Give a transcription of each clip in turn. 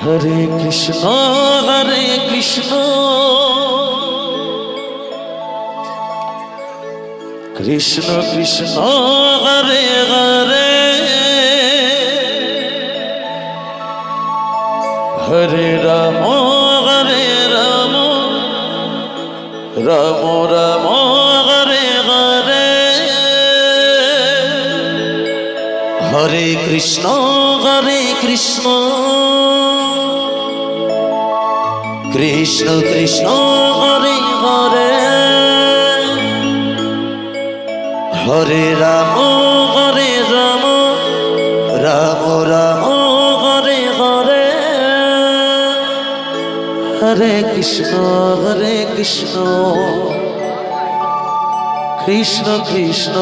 হরে Krishna Krishna Krishna Hare Hare Hare Ram Ram Ram Hare Hare Hare Krishna Krishna Krishna Hare Hare Hare Ram Ram Ram Hare Hare Hare Krishna Krishna Krishna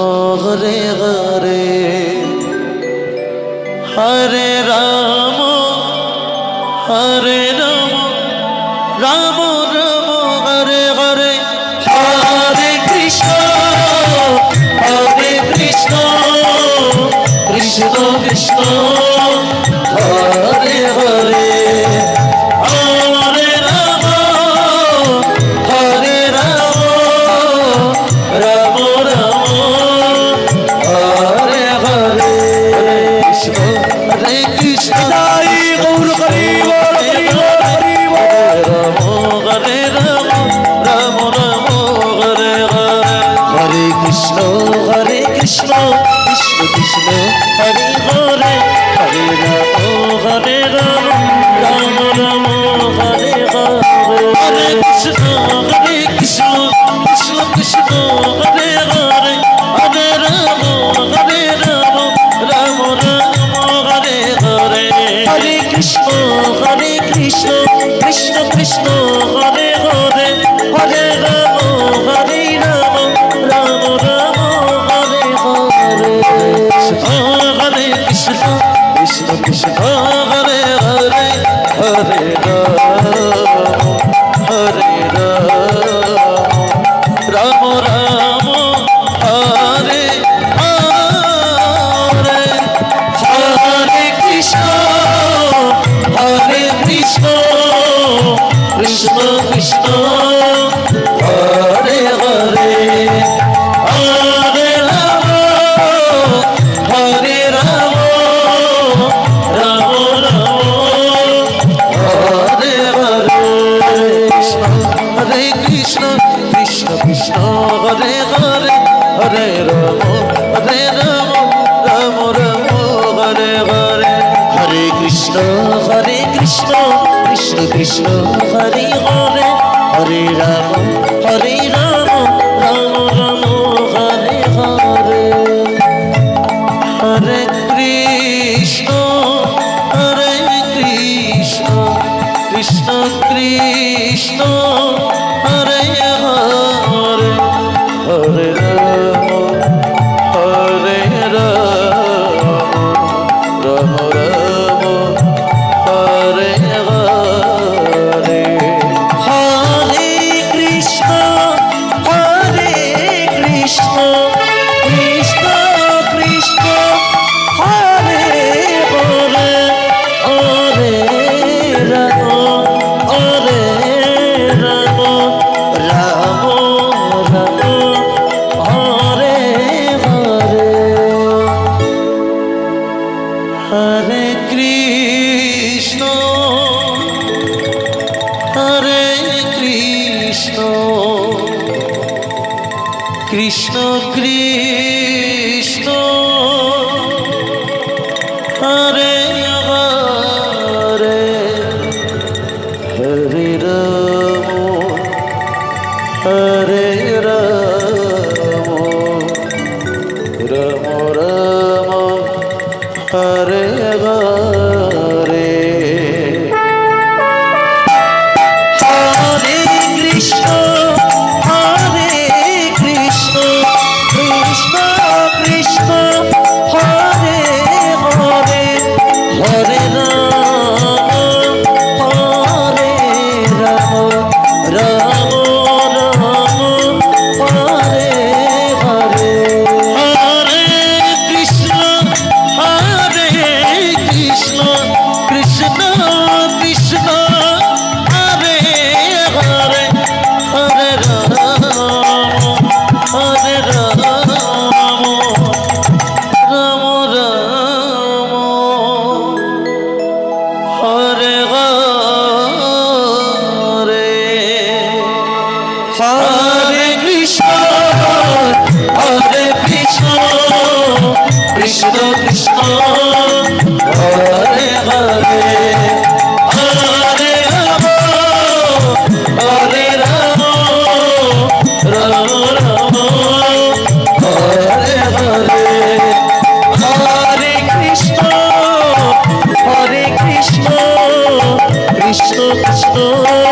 Hare Hare Hare Ram Ram Ram Hare Hare Hare Krishna Krishna Krishna Hare Hare Hare Ram Ram Ram Hare Hare Hare Krishna জয় Gour Hari বল Hari বল Ram Ram Ram Hare Hare Hare Krishna Krishna Krishna Hare Hare Hare Ram Ram Ram Hare Hare Hare Krishna Krishna Krishna Hare Hare Hare Ram Ram Ram Hare Hare Hare Krishna Krishna Krishna Hare Hare Hare Ram Ram Ram Hare Hare Hare Krishna Krishna Hare Hare Hare Ram Ram Hare Hare Hare Krishna Krishna Krishna Hare Hare Hare Ram Ram Ram Hare Hare Hare Krishna Krishna Hare Hare Hare Ram Ram Ram Hare Hare Hare Krishna Krishna Hare Hare Hare Ram Ram Ram Hare Hare Hare Krishna Krishna Krishna Hare Hare Hare Ram Ram Ram Hare Hare Hare Krishna Krishna Krishna Hare Hare Hare Ram Ram Ram Hare Hare Hare Krishna Krishna Krishna Hare Hare Hare Ram Ram Ram Hare Hare Hare Krishna Krishna Krishna Hare Hare Hare Ram হরে Ram Ram Ram Hare Hare Hare Krishna Krishna Krishna